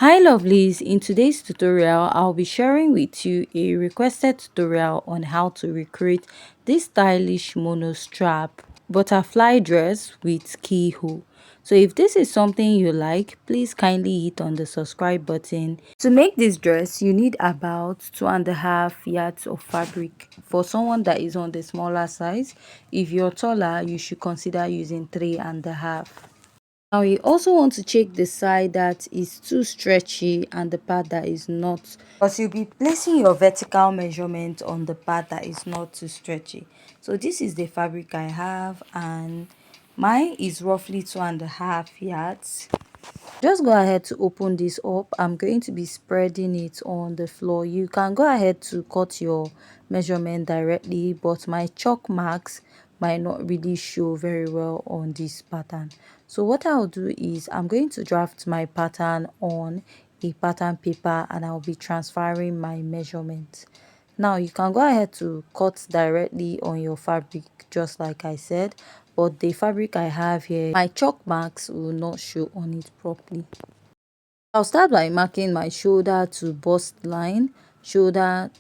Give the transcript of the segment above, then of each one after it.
Hi lovelies, in today's tutorial I'll be sharing with you a requested tutorial on how to recreate this stylish monostrap butterfly dress with keyhole. So if this is something you like, please kindly hit on the subscribe button. To make this dress you need about 2.5 yards of fabric. For someone that is on the smaller size, if you're taller you should consider using 3.5. Now you also want to check the side that is too stretchy and the part that is not, because you'll be placing your vertical measurement on the part that is not too stretchy. So this is the fabric I have and mine is roughly 2.5 yards. Just go ahead to open this up. I'm going to be spreading it on the floor. You can go ahead to cut your measurement directly, but my chalk marks might not really show very well on this pattern. So what I'll do is I'm going to draft my pattern on a pattern paper and I'll be transferring my measurements. Now you can go ahead to cut directly on your fabric just like I said, but the fabric I have here, my chalk marks will not show on it properly. I'll start by marking my shoulder to bust line, shoulder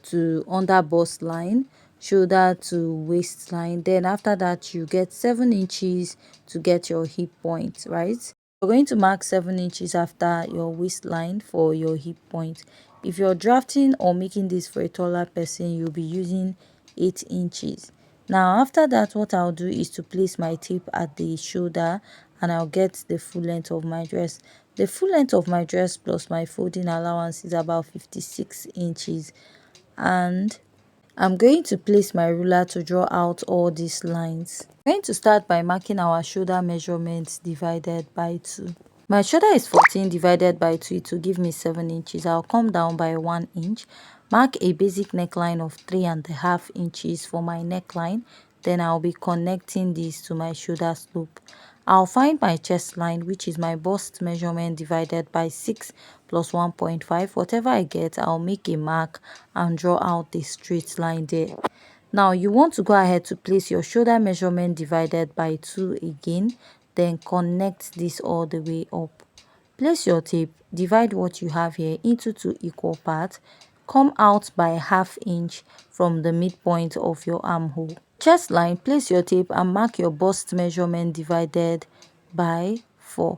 to under bust line, shoulder to waistline. Then after that you get 7 inches to get your hip point, right? You're going to mark 7 inches after your waistline for your hip point. If you're drafting or making this for a taller person, you'll be using 8 inches. Now after that, what I'll do is to place my tape at the shoulder and I'll get the full length of my dress. The full length of my dress plus my folding allowance is about 56 inches, and I'm going to place my ruler to draw out all these lines. I'm going to start by marking our shoulder measurements divided by 2. My shoulder is 14 divided by 2, it will give me 7 inches. I'll come down by 1 inch, mark a basic neckline of 3.5 inches for my neckline. Then I'll be connecting this to my shoulder slope. I'll find my chest line, which is my bust measurement divided by 6 plus 1.5. Whatever I get, I'll make a mark and draw out the straight line there. Now you want to go ahead to place your shoulder measurement divided by 2 again, then connect this all the way up. Place your tape, divide what you have here into 2 equal parts, come out by ½ inch from the midpoint of your armhole. Chest line, place your tape and mark your bust measurement divided by 4.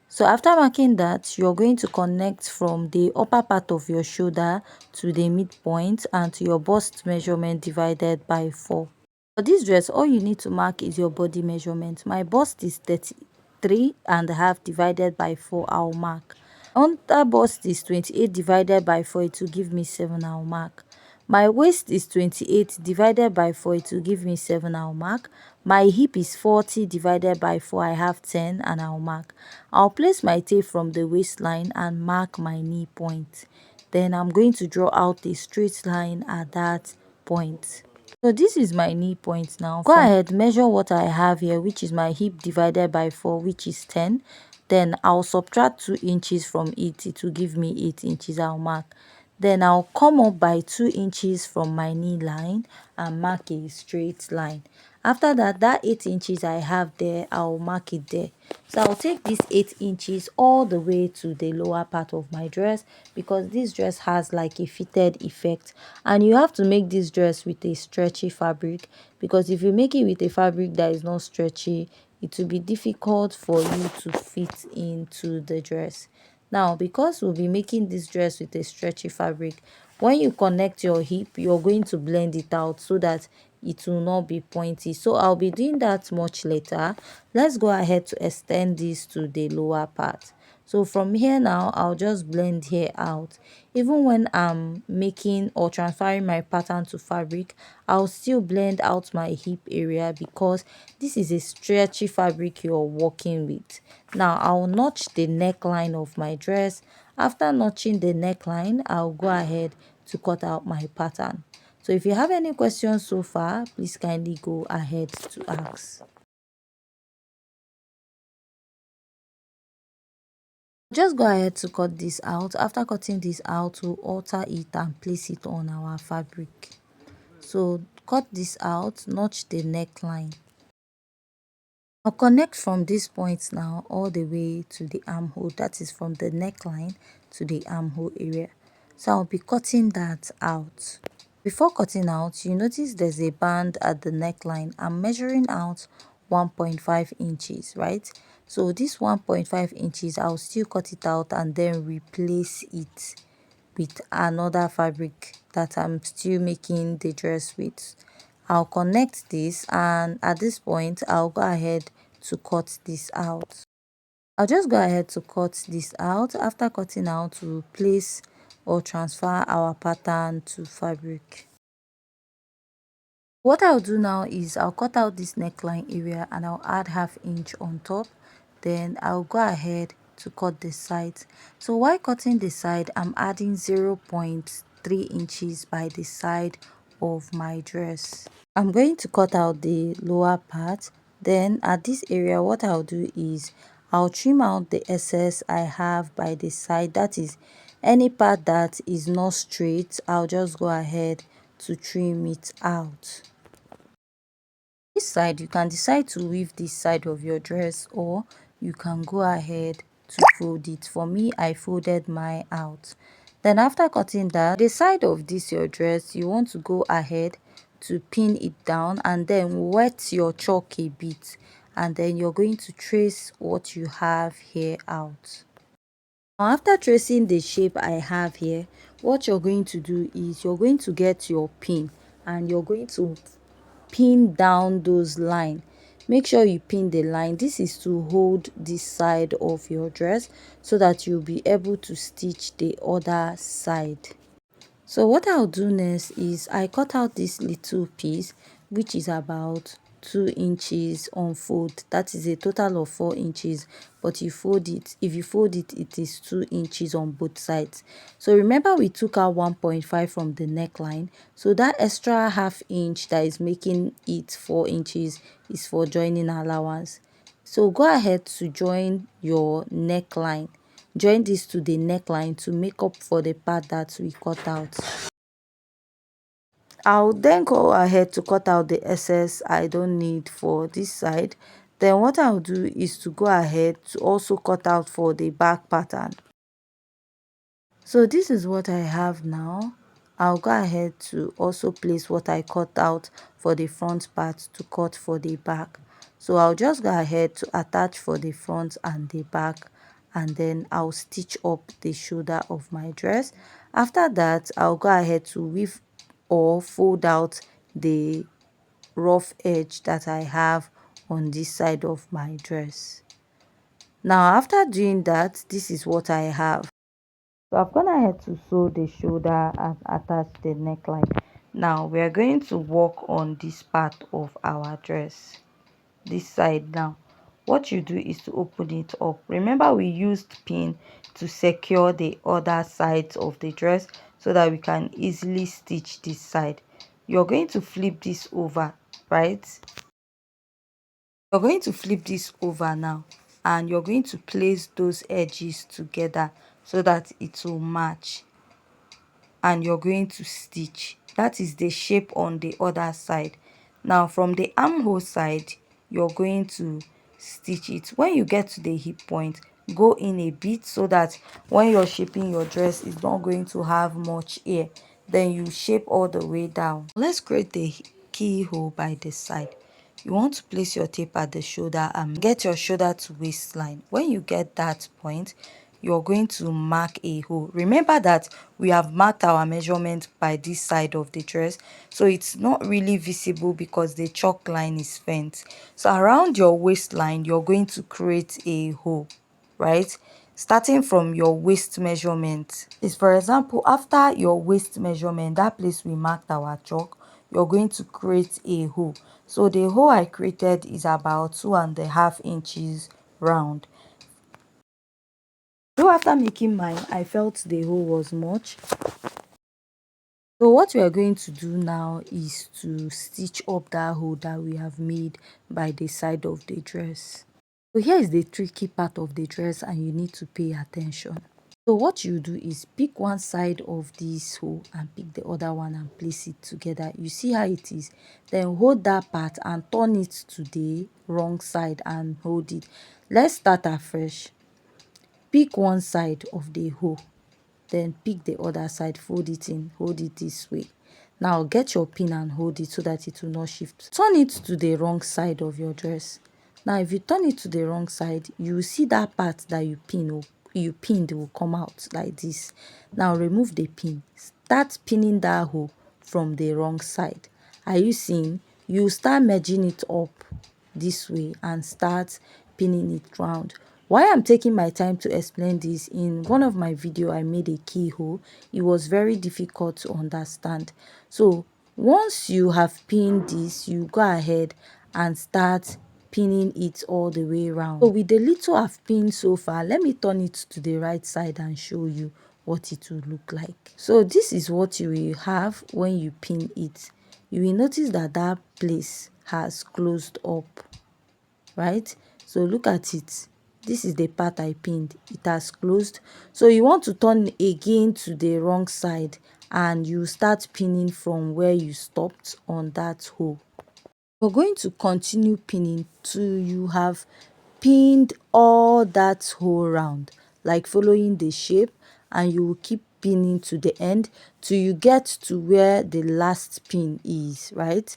So after marking that, you're going to connect from the upper part of your shoulder to the midpoint and to your bust measurement divided by 4. For this dress, all you need to mark is your body measurement. My bust is 33.5 divided by 4, I'll mark. Under bust is 28 divided by 4, it will give me 7, I'll mark. My waist is 28 divided by 4, it will give me 7, I'll mark. My hip is 40 divided by 4, I have 10 and I'll mark. I'll place my tape from the waistline and mark my knee point. Then I'm going to draw out a straight line at that point. So this is my knee point now. Go ahead, measure what I have here, which is my hip divided by 4, which is 10. Then I'll subtract 2 inches from it. It will give me 8 inches. I'll mark. Then I'll come up by 2 inches from my knee line and mark a straight line. After that, that 8 inches I have there, I'll mark it there. So I'll take this 8 inches all the way to the lower part of my dress, because this dress has like a fitted effect and you have to make this dress with a stretchy fabric, because if you make it with a fabric that is not stretchy, it will be difficult for you to fit into the dress. Now, because we'll be making this dress with a stretchy fabric, when you connect your hip, you're going to blend it out so that it will not be pointy. So I'll be doing that much later. Let's go ahead to extend this to the lower part. So from here now, I'll just blend here out. Even when I'm making or transferring my pattern to fabric, I'll still blend out my hip area because this is a stretchy fabric you're working with. Now I'll notch the neckline of my dress. After notching the neckline, I'll go ahead to cut out my pattern. So if you have any questions so far, please kindly go ahead to ask. Just go ahead to cut this out. After cutting this out, we'll alter it and place it on our fabric. So cut this out, notch the neckline. I'll connect from this point now all the way to the armhole, that is from the neckline to the armhole area. So I'll be cutting that out. Before cutting out, you notice there's a band at the neckline. I'm measuring out 1.5 inches, right? So this 1.5 inches, I'll still cut it out and then replace it with another fabric that I'm still making the dress with. I'll connect this, and at this point I'll go ahead to cut this out. I'll just go ahead to cut this out. After cutting out, we'll place or transfer our pattern to fabric. What I'll do now is I'll cut out this neckline area and I'll add half inch on top. Then I'll go ahead to cut the sides. So while cutting the side, I'm adding 0.3 inches by the side of my dress. I'm going to cut out the lower part. Then at this area, what I'll do is I'll trim out the excess I have by the side. That is, any part that is not straight, I'll just go ahead to trim it out. This side, you can decide to weave this side of your dress, or you can go ahead to fold it. For me, I folded mine out. Then after cutting that, the side of this your dress, you want to go ahead to pin it down and then wet your chalk a bit, and then you're going to trace what you have here out. Now, after tracing the shape I have here, what you're going to do is you're going to get your pin and you're going to pin down those lines. Make sure you pin the line. This is to hold this side of your dress so that you'll be able to stitch the other side. So what I'll do next is I cut out this little piece, which is about 2 inches on fold. That is a total of 4 inches, but you fold it, if you fold it, it is 2 inches on both sides. So remember, we took out 1.5 from the neckline, so that extra half inch that is making it 4 inches is for joining allowance. So go ahead to join your neckline. Join this to the neckline to make up for the part that we cut out. I'll then go ahead to cut out the excess I don't need for this side. Then what I'll do is to go ahead to also cut out for the back pattern. So this is what I have now. I'll go ahead to also place what I cut out for the front part to cut for the back. So I'll just go ahead to attach for the front and the back, and then I'll stitch up the shoulder of my dress. After that, I'll go ahead to weave or fold out the rough edge that I have on this side of my dress. Now after doing that, this is what I have. So I've gone ahead to sew the shoulder and attach the neckline. Now we are going to work on this part of our dress, this side. Now what you do is to open it up. Remember, we used pin to secure the other sides of the dress so that we can easily stitch this side. You're going to flip this over, right? You're going to flip this over now, and you're going to place those edges together so that it will match, and you're going to stitch. That is the shape on the other side. Now from the armhole side, you're going to stitch it. When you get to the hip point, go in a bit so that when you're shaping your dress, it's not going to have much air. Then you shape all the way down. Let's create the keyhole by the side. You want to place your tape at the shoulder and get your shoulder to waistline. When you get that point, you're going to mark a hole. Remember that we have marked our measurement by this side of the dress, so it's not really visible because the chalk line is faint. So around your waistline, you're going to create a hole, right? Starting from your waist measurement. Is, for example, after your waist measurement, that place we marked our chalk, you're going to create a hole. So the hole I created is about 2.5 inches round. Though after making mine, I felt the hole was much. So what we are going to do now is to stitch up that hole that we have made by the side of the dress. So here is the tricky part of the dress, and you need to pay attention. So what you do is pick one side of this hole and pick the other one and place it together. You see how it is? Then hold that part and turn it to the wrong side and hold it. Let's start afresh. Pick one side of the hole, then pick the other side, fold it in, hold it this way. Now get your pin and hold it so that it will not shift. Turn it to the wrong side of your dress. Now if you turn it to the wrong side, you will see that part that you pinned will come out like this. Now remove the pin. Start pinning that hole from the wrong side. Are you seeing? You start merging it up this way and start pinning it round. Why I'm taking my time to explain this, in one of my video I made a keyhole. It was very difficult to understand. So once you have pinned this, you go ahead and start pinning it all the way around. So with the little I've pinned so far, let me turn it to the right side and show you what it will look like. So this is what you will have when you pin it. You will notice that that place has closed up, right? So look at it. This is the part I pinned. It has closed. So you want to turn again to the wrong side and you start pinning from where you stopped on that hole. You're going to continue pinning till you have pinned all that hole round, like following the shape, and you will keep pinning to the end till you get to where the last pin is, right?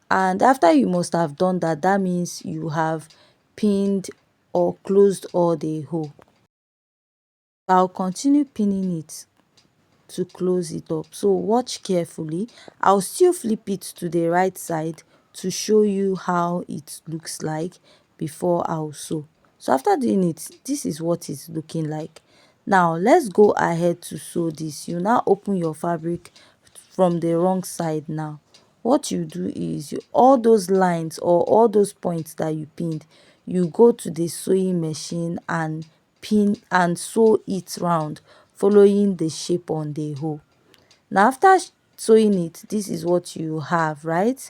And after you must have done that, that means you have pinned or closed all the hole. I'll continue pinning it to close it up, so watch carefully. I'll still flip it to the right side to show you how it looks like before I'll sew. So after doing it, this is what it's looking like. Now let's go ahead to sew this. You now open your fabric from the wrong side. Now what you do is, all those lines or all those points that you pinned, you go to the sewing machine and pin and sew it round, following the shape on the hole. Now after sewing it, this is what you have, right?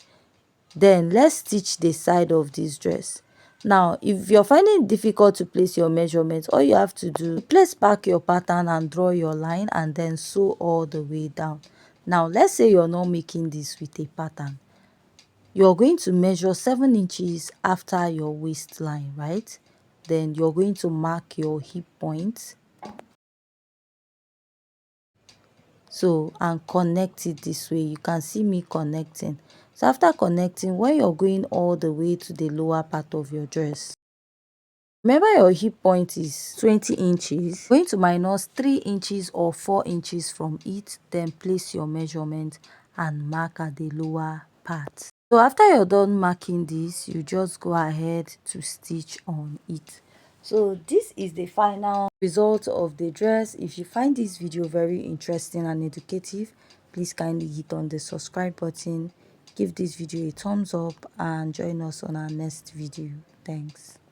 Then let's stitch the side of this dress. Now if you're finding it difficult to place your measurements, all you have to do, place back your pattern and draw your line and then sew all the way down. Now let's say you're not making this with a pattern. You're going to measure 7 inches after your waistline, right? Then you're going to mark your hip point, so, and connect it this way. You can see me connecting. So after connecting, when you're going all the way to the lower part of your dress, remember your hip point is 20 inches. Going to minus 3 inches or 4 inches from it, then place your measurement and mark at the lower part. So after you're done marking this, you just go ahead to stitch on it. So this is the final result of the dress. If you find this video very interesting and educative, please kindly hit on the subscribe button, give this video a thumbs up and join us on our next video. Thanks.